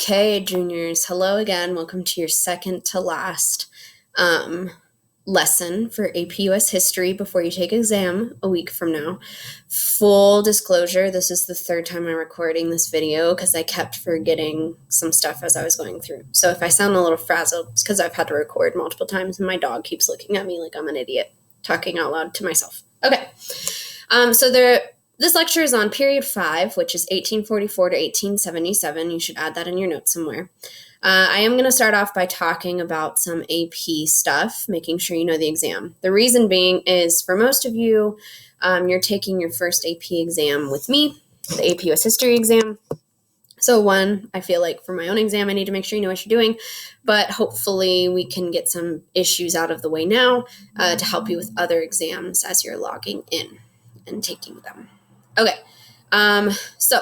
Okay, juniors, hello again. Welcome to your second to last lesson for AP US History before you take exam a week from now. Full disclosure, this is the third time I'm recording this video because I kept forgetting some stuff as I was going through. So if I sound a little frazzled, it's because I've had to record multiple times and my dog keeps looking at me like I'm an idiot, talking out loud to myself. Okay, this lecture is on period 5, which is 1844 to 1877. You should add that in your notes somewhere. I am going to start off by talking about some AP stuff, making sure you know the exam. The reason being is for most of you, you're taking your first AP exam with me, the AP US History exam. So one, I feel like for my own exam, I need to make sure you know what you're doing, but hopefully we can get some issues out of the way now to help you with other exams as you're logging in and taking them. Okay, so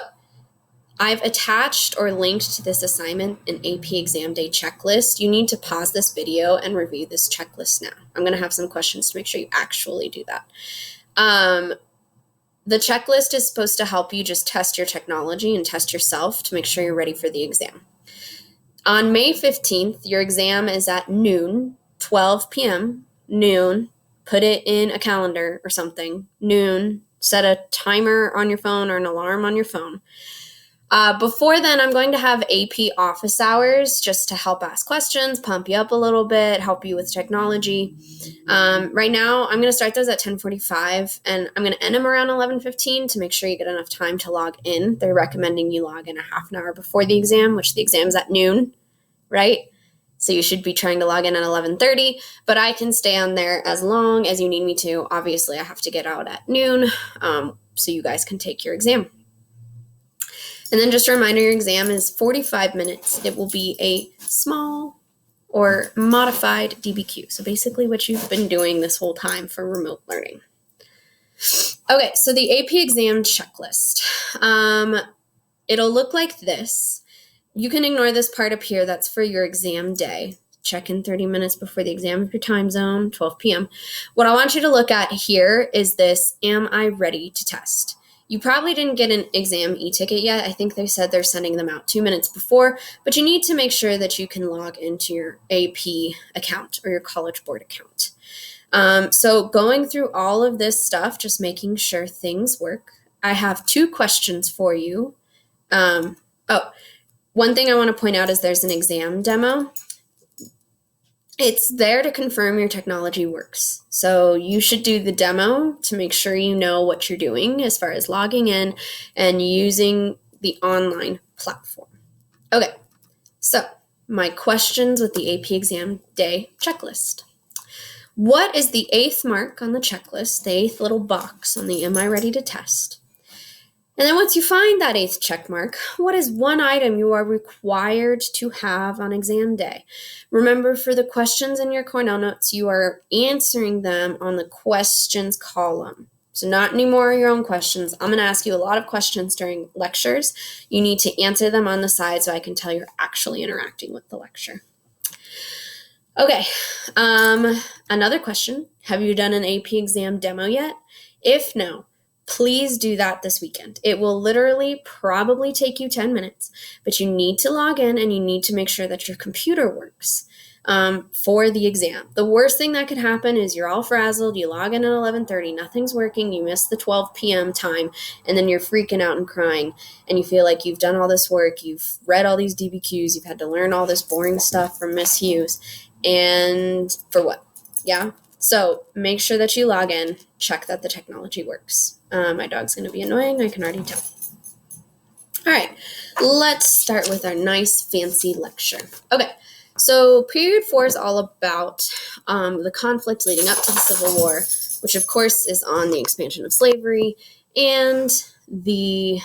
I've attached or linked to this assignment an AP exam day checklist. You need to pause this video and review this checklist now. I'm going to have some questions to make sure you actually do that. The checklist is supposed to help you just test your technology and test yourself to make sure you're ready for the exam. On May 15th, your exam is at noon, 12 p.m., noon. Put it in a calendar or something, noon. Set a timer on your phone or an alarm on your phone. Before then, I'm going to have AP office hours just to help ask questions, pump you up a little bit, help you with technology. Right now, I'm going to start those at 10:45, and I'm going to end them around 11:15 to make sure you get enough time to log in. They're recommending you log in a half an hour before the exam, which the exam's at noon, right? So you should be trying to log in at 11:30, but I can stay on there as long as you need me to. Obviously, I have to get out at noon so you guys can take your exam. And then just a reminder, your exam is 45 minutes. It will be a small or modified DBQ. So basically what you've been doing this whole time for remote learning. Okay, so the AP exam checklist. It'll look like this. You can ignore this part up here. That's for your exam day. Check in 30 minutes before the exam of your time zone, 12 p.m. What I want you to look at here is this, am I ready to test? You probably didn't get an exam e-ticket yet. I think they said they're sending them out 2 minutes before, but you need to make sure that you can log into your AP account or your College Board account. So going through all of this stuff, just making sure things work. I have 2 questions for you. One thing I want to point out is there's an exam demo. It's there to confirm your technology works. So you should do the demo to make sure you know what you're doing as far as logging in and using the online platform. Okay, so my questions with the AP exam day checklist. What is the 8th mark on the checklist, the 8th little box on the am I ready to test? And then once you find that 8th check mark, what is one item you are required to have on exam day? Remember, for the questions in your Cornell notes, you are answering them on the questions column. So not anymore your own questions. I'm going to ask you a lot of questions during lectures. You need to answer them on the side so I can tell you're actually interacting with the lecture. Okay, another question. Have you done an AP exam demo yet? If no, please do that this weekend. It will literally probably take you 10 minutes, but you need to log in and you need to make sure that your computer works for the exam. The worst thing that could happen is you're all frazzled, you log in at 11:30, nothing's working, you miss the 12 p.m. time, and then you're freaking out and crying, and you feel like you've done all this work, you've read all these DBQs, you've had to learn all this boring stuff from Miss Hughes, and for what? Yeah? So make sure that you log in, check that the technology works. My dog's going to be annoying, I can already tell. All right, let's start with our nice fancy lecture. Okay, so period 4 is all about the conflict leading up to the Civil War, which of course is on the expansion of slavery and the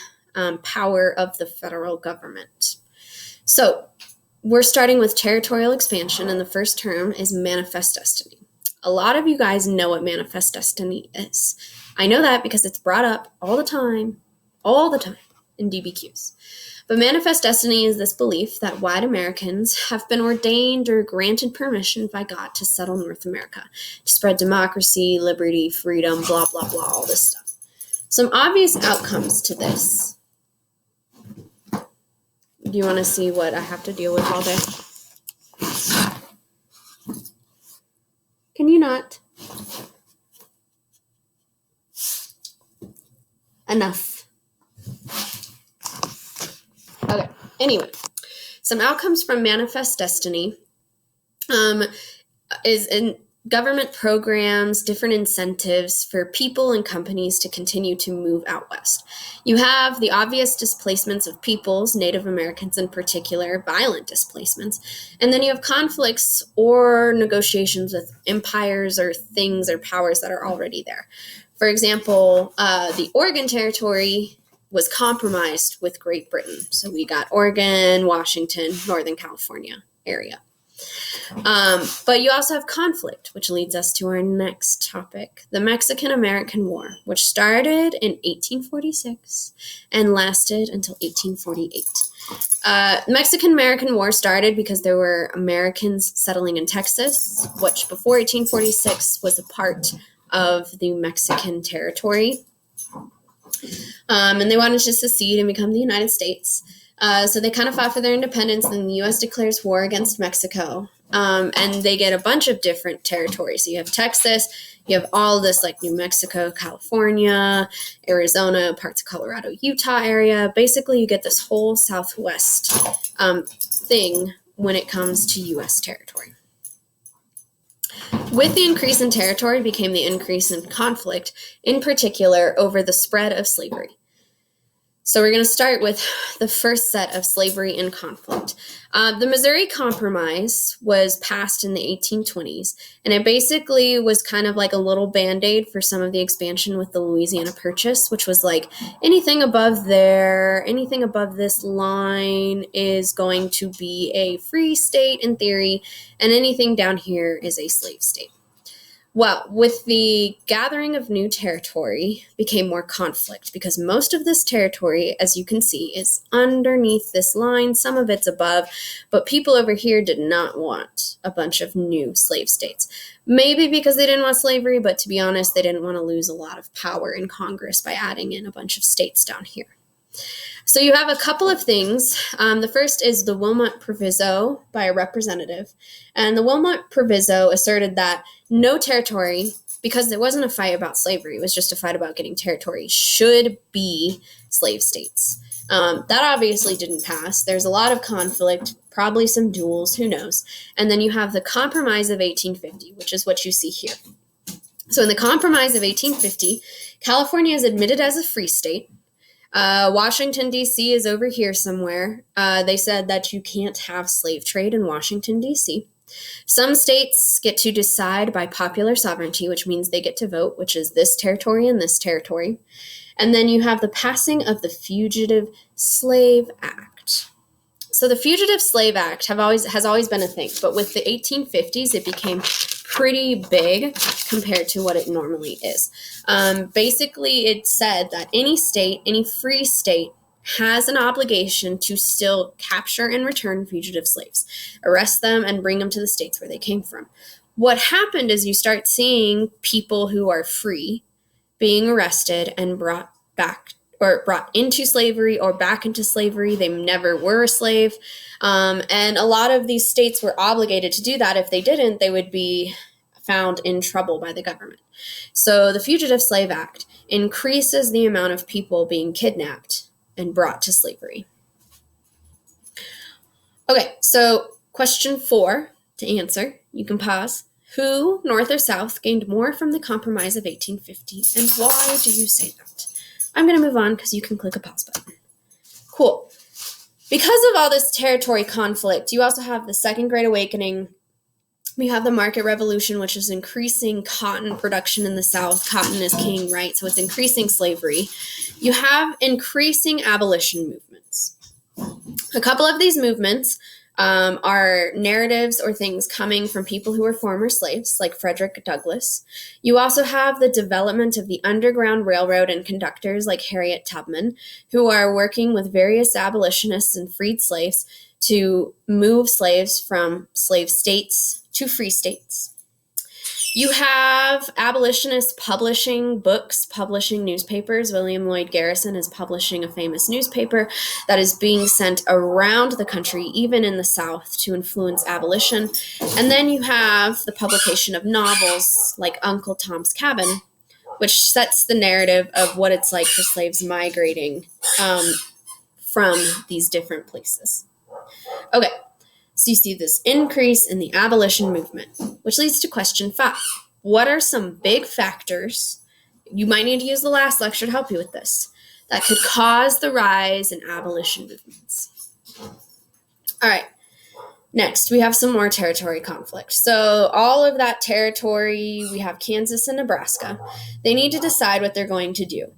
power of the federal government. So we're starting with territorial expansion, and the first term is manifest destiny. A lot of you guys know what manifest destiny is. I know that because it's brought up all the time in DBQs. But manifest destiny is this belief that white Americans have been ordained or granted permission by God to settle North America, to spread democracy, liberty, freedom, blah, blah, blah, all this stuff. Some obvious outcomes to this Do you want to see what I have to deal with all day? Can you not? Enough. Okay. Anyway, some outcomes from Manifest Destiny is in government programs, different incentives for people and companies to continue to move out west. You have the obvious displacements of peoples, Native Americans in particular, violent displacements, and then you have conflicts or negotiations with empires or things or powers that are already there. For example, the Oregon Territory was compromised with Great Britain. So we got Oregon, Washington, Northern California area. But you also have conflict, which leads us to our next topic, the Mexican-American War, which started in 1846 and lasted until 1848. Mexican-American War started because there were Americans settling in Texas, which before 1846 was a part of the Mexican territory. And they wanted to secede and become the United States. So they kind of fought for their independence, and the U.S. declares war against Mexico. And they get a bunch of different territories. So you have Texas, you have all this like New Mexico, California, Arizona, parts of Colorado, Utah area. Basically, you get this whole Southwest thing when it comes to U.S. territory. With the increase in territory became the increase in conflict, in particular over the spread of slavery. So we're going to start with the first set of slavery and conflict. The Missouri Compromise was passed in the 1820s, and it basically was kind of like a little Band-Aid for some of the expansion with the Louisiana Purchase, which was like anything above there, anything above this line is going to be a free state in theory, and anything down here is a slave state. Well, with the gathering of new territory became more conflict because most of this territory, as you can see, is underneath this line. Some of it's above, but people over here did not want a bunch of new slave states. Maybe because they didn't want slavery, but to be honest, they didn't want to lose a lot of power in Congress by adding in a bunch of states down here. So you have a couple of things. The first is the Wilmot Proviso by a representative. And the Wilmot Proviso asserted that no territory, because it wasn't a fight about slavery, it was just a fight about getting territory, should be slave states. That obviously didn't pass. There's a lot of conflict, probably some duels, who knows. And then you have the Compromise of 1850, which is what you see here. So in the Compromise of 1850, California is admitted as a free state. Washington, D.C. is over here somewhere. They said that you can't have slave trade in Washington, D.C. Some states get to decide by popular sovereignty, which means they get to vote, which is this territory and this territory. And then you have the passing of the Fugitive Slave Act. So the Fugitive Slave Act has always been a thing, but with the 1850s, it became pretty big compared to what it normally is. Basically, it said that any state, any free state, has an obligation to still capture and return fugitive slaves, arrest them, and bring them to the states where they came from. What happened is you start seeing people who are free being arrested and brought back or brought into slavery or back into slavery. They never were a slave. And a lot of these states were obligated to do that. If they didn't, they would be found in trouble by the government. So the Fugitive Slave Act increases the amount of people being kidnapped and brought to slavery. Okay, so question 4 to answer. You can pause. Who, North or South, gained more from the Compromise of 1850, and why do you say that? I'm going to move on because you can click a pause button. Cool. Because of all this territory conflict, you also have the Second Great Awakening. We have the Market Revolution, which is increasing cotton production in the South. Cotton is king, right? So it's increasing slavery. You have increasing abolition movements. A couple of these movements are narratives or things coming from people who were former slaves, like Frederick Douglass. You also have the development of the Underground Railroad and conductors like Harriet Tubman, who are working with various abolitionists and freed slaves to move slaves from slave states to free states. You have abolitionists publishing books, publishing newspapers. William Lloyd Garrison is publishing a famous newspaper that is being sent around the country, even in the South, to influence abolition. And then you have the publication of novels like Uncle Tom's Cabin, which sets the narrative of what it's like for slaves migrating from these different places. Okay. So you see this increase in the abolition movement, which leads to question 5. What are some big factors, you might need to use the last lecture to help you with this, that could cause the rise in abolition movements? All right. Next, we have some more territory conflict. So all of that territory, we have Kansas and Nebraska. They need to decide what they're going to do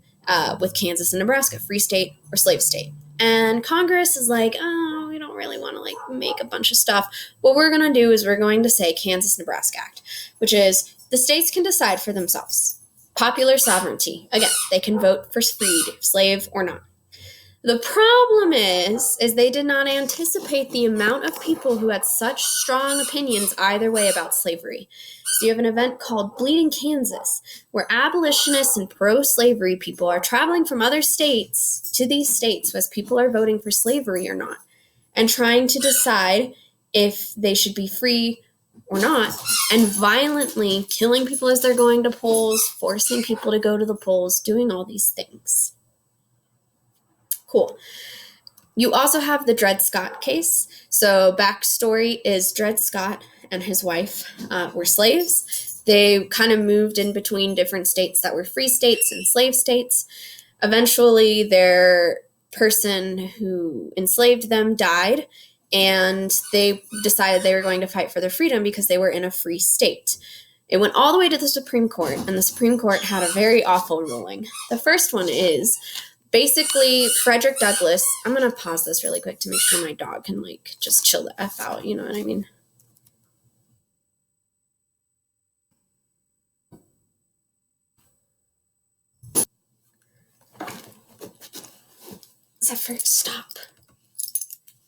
with Kansas and Nebraska, free state or slave state. And Congress is like, oh, we don't really want to make a bunch of stuff. What we're going to do is we're going to say Kansas-Nebraska Act, which is the states can decide for themselves. Popular sovereignty. Again, they can vote for freed, slave or not. The problem is they did not anticipate the amount of people who had such strong opinions either way about slavery. So you have an event called Bleeding Kansas, where abolitionists and pro-slavery people are traveling from other states to these states as people are voting for slavery or not, and trying to decide if they should be free or not, and violently killing people as they're going to polls, forcing people to go to the polls, doing all these things. Cool. You also have the Dred Scott case. So backstory is Dred Scott and his wife were slaves. They kind of moved in between different states that were free states and slave states. Eventually, their person who enslaved them died, and they decided they were going to fight for their freedom because they were in a free state. It went all the way to the Supreme Court, and the Supreme Court had a very awful ruling. The first one is basically Frederick Douglass. I'm going to pause this really quick to make sure my dog can just chill the F out, you know what I mean? Zephyr, stop.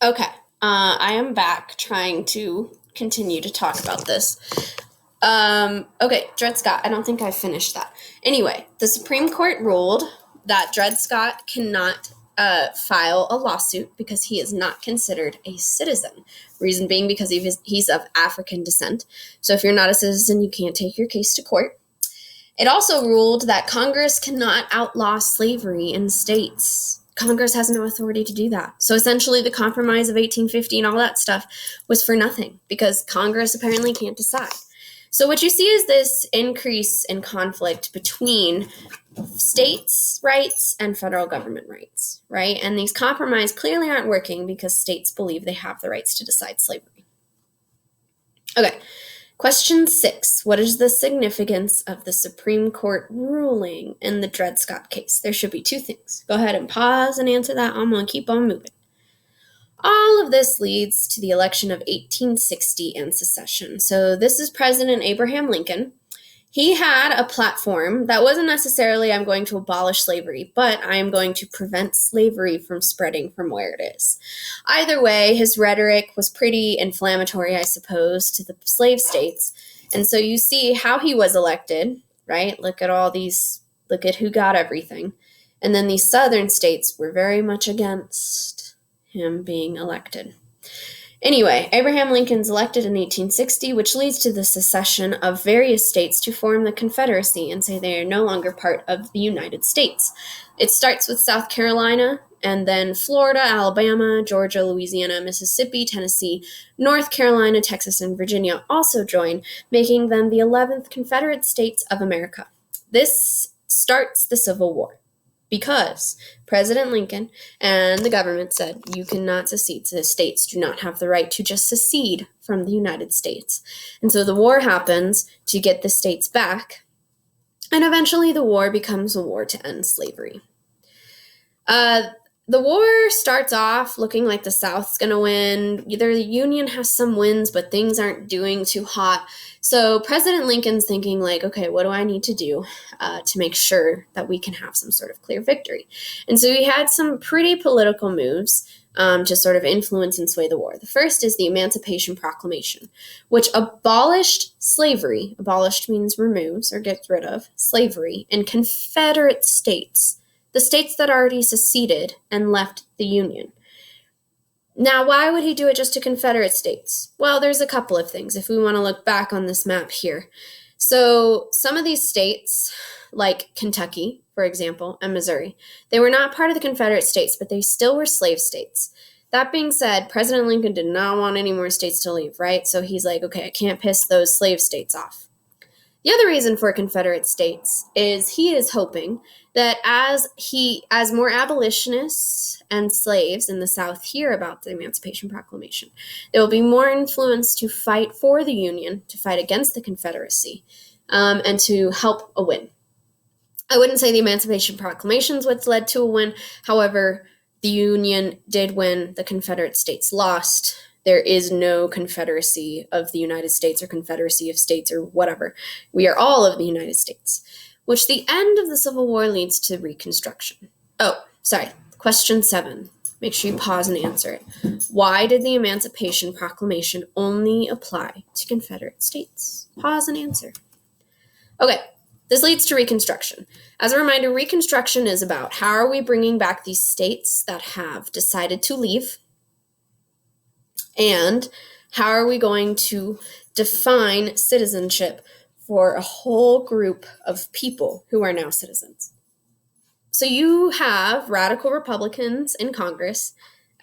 Okay, I am back trying to continue to talk about this. Okay, Dred Scott, I don't think I finished that. Anyway, the Supreme Court ruled that Dred Scott cannot file a lawsuit because he is not considered a citizen. Reason being because he's of African descent. So if you're not a citizen, you can't take your case to court. It also ruled that Congress cannot outlaw slavery in states. Congress has no authority to do that. So essentially the Compromise of 1850 and all that stuff was for nothing because Congress apparently can't decide. So what you see is this increase in conflict between states' rights and federal government rights, right? And these compromises clearly aren't working because states believe they have the rights to decide slavery. Okay, question 6. What is the significance of the Supreme Court ruling in the Dred Scott case? There should be 2 things. Go ahead and pause and answer that. I'm going to keep on moving. All of this leads to the election of 1860 and secession. So this is President Abraham Lincoln. He had a platform that wasn't necessarily, I'm going to abolish slavery, but I am going to prevent slavery from spreading from where it is. Either way, his rhetoric was pretty inflammatory, I suppose, to the slave states. And so you see how he was elected, right? Look at who got everything. And then these southern states were very much against him being elected. Anyway, Abraham Lincoln's elected in 1860, which leads to the secession of various states to form the Confederacy and say they are no longer part of the United States. It starts with South Carolina, and then Florida, Alabama, Georgia, Louisiana, Mississippi, Tennessee, North Carolina, Texas, and Virginia also join, making them the 11th Confederate States of America. This starts the Civil War, because President Lincoln and the government said you cannot secede. So the states do not have the right to just secede from the United States. And so the war happens to get the states back, and eventually the war becomes a war to end slavery. The war starts off looking like the South's going to win. Either the Union has some wins, but things aren't doing too hot. So President Lincoln's thinking okay, what do I need to do to make sure that we can have some sort of clear victory? And so he had some pretty political moves. to sort of influence and sway the war. The first is the Emancipation Proclamation, which abolished slavery. Abolished means removes or gets rid of slavery in Confederate states, the states that already seceded and left the Union. Now, why would he do it just to Confederate states? Well, there's a couple of things if we want to look back on this map here. So some of these states, like Kentucky, for example, and Missouri, they were not part of the Confederate states, but they still were slave states. That being said, President Lincoln did not want any more states to leave, right? So he's like, okay, I can't piss those slave states off. The other reason for Confederate states is he is hoping that as more abolitionists and slaves in the South hear about the Emancipation Proclamation, there will be more influence to fight for the Union, to fight against the Confederacy, and to help a win. I wouldn't say the Emancipation Proclamation is what's led to a win. However, the Union did win, the Confederate States lost. There is no Confederacy of the United States or Confederacy of States or whatever. We are all of the United States, which the end of the Civil War leads to Reconstruction. Oh, sorry. Question 7. Make sure you pause and answer it. Why did the Emancipation Proclamation only apply to Confederate states? Pause and answer. Okay. This leads to Reconstruction. As a reminder, Reconstruction is about how are we bringing back these states that have decided to leave, and how are we going to define citizenship for a whole group of people who are now citizens. So you have radical Republicans in Congress.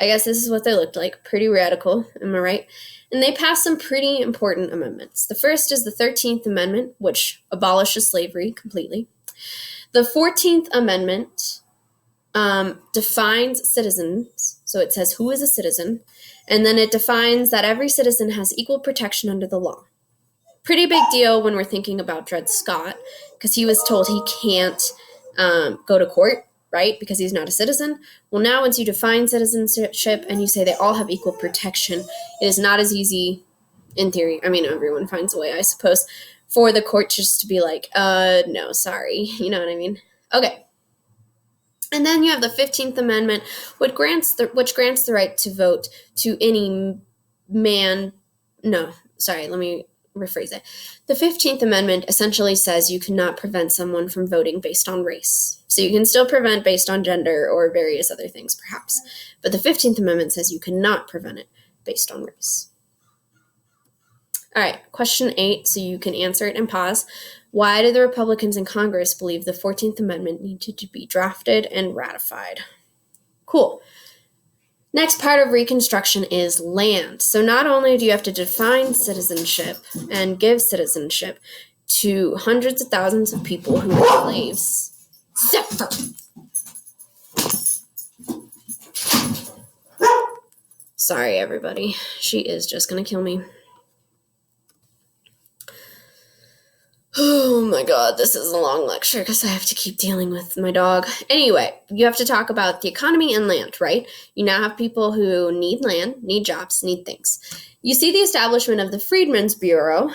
I guess this is what they looked like, pretty radical, am I right? And they passed some pretty important amendments. The first is the 13th Amendment, which abolishes slavery completely. The 14th Amendment defines citizens, so it says who is a citizen, and then it defines that every citizen has equal protection under the law. Pretty big deal when we're thinking about Dred Scott, because he was told he can't go to court, right? Because he's not a citizen. Well, now once you define citizenship and you say they all have equal protection, it is not as easy, in theory, I mean, everyone finds a way, I suppose, for the court just to be like, no, sorry, you know what I mean? Okay. And then you have the 15th Amendment, which grants the right to vote to any man, no, sorry, let me rephrase it. The 15th Amendment essentially says you cannot prevent someone from voting based on race. So you can still prevent based on gender or various other things, perhaps. But the 15th Amendment says you cannot prevent it based on race. All right, question 8, so you can answer it and pause. Why did the Republicans in Congress believe the 14th Amendment needed to be drafted and ratified? Cool. Next part of Reconstruction is land. So not only do you have to define citizenship and give citizenship to hundreds of thousands of people who were slaves. Zephyr! Sorry, everybody. She is just going to kill me. Oh my god, this is a long lecture because I have to keep dealing with my dog. Anyway, you have to talk about the economy and land, right? You now have people who need land, need jobs, need things. You see the establishment of the Freedmen's Bureau,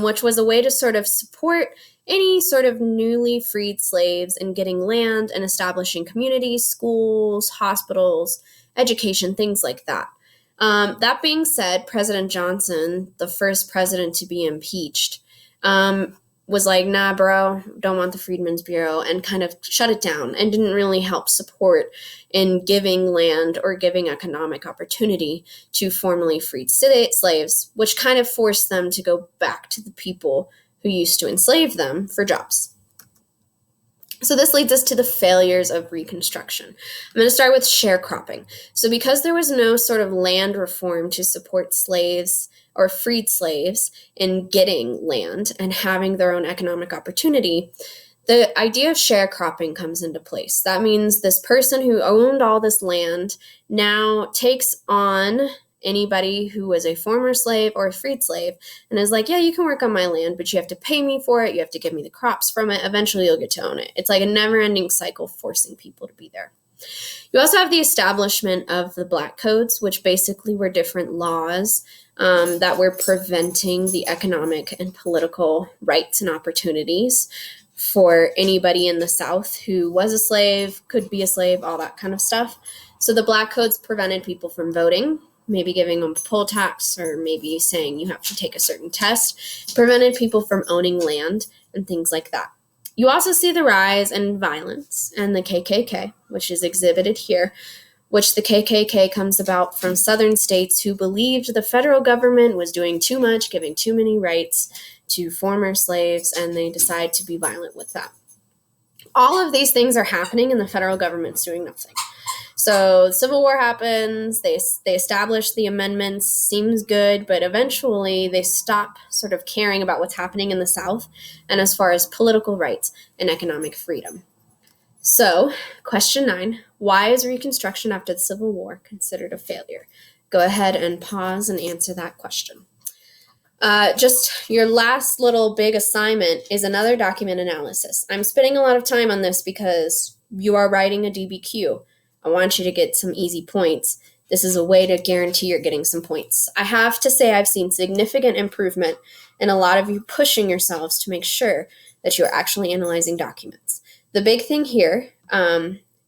which was a way to sort of support any sort of newly freed slaves in getting land and establishing communities, schools, hospitals, education, things like that. That being said, President Johnson, the first president to be impeached, was like, nah, bro, don't want the Freedmen's Bureau, and kind of shut it down and didn't really help support in giving land or giving economic opportunity to formerly freed slaves, which kind of forced them to go back to the people who used to enslave them for jobs. So this leads us to the failures of Reconstruction. I'm going to start with sharecropping. So because there was no sort of land reform to support slaves or freed slaves in getting land and having their own economic opportunity, the idea of sharecropping comes into place. That means this person who owned all this land now takes on anybody who was a former slave or a freed slave and is like, yeah, you can work on my land, but you have to pay me for it. You have to give me the crops from it. Eventually you'll get to own it. It's like a never-ending cycle forcing people to be there. You also have the establishment of the Black Codes, which basically were different laws that were preventing the economic and political rights and opportunities for anybody in the South who was a slave, could be a slave, all that kind of stuff. So the black codes prevented people from voting, maybe giving them a poll tax, or maybe saying you have to take a certain test, prevented people from owning land and things like that. You also see the rise in violence and the KKK, which is exhibited here, which the KKK comes about from southern states who believed the federal government was doing too much, giving too many rights to former slaves, and they decide to be violent with that. All of these things are happening and the federal government's doing nothing. So the Civil War happens, they establish the amendments, seems good, but eventually they stop sort of caring about what's happening in the South and as far as political rights and economic freedom. So, question 9, why is Reconstruction after the Civil War considered a failure? Go ahead and pause and answer that question. Just your last little big assignment is another document analysis. I'm spending a lot of time on this because you are writing a DBQ. I want you to get some easy points. This is a way to guarantee you're getting some points. I have to say I've seen significant improvement in a lot of you pushing yourselves to make sure that you're actually analyzing documents. The big thing here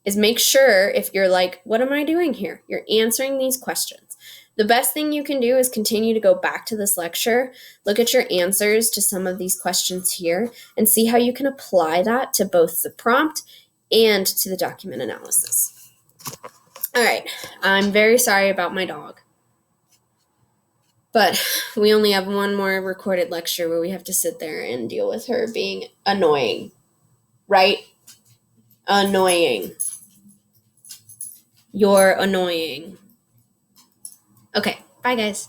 is make sure if you're like, what am I doing here? You're answering these questions. The best thing you can do is continue to go back to this lecture, look at your answers to some of these questions here, and see how you can apply that to both the prompt and to the document analysis. All right, I'm very sorry about my dog, but we only have one more recorded lecture where we have to sit there and deal with her being annoying, right? Annoying. You're annoying. Okay, bye guys.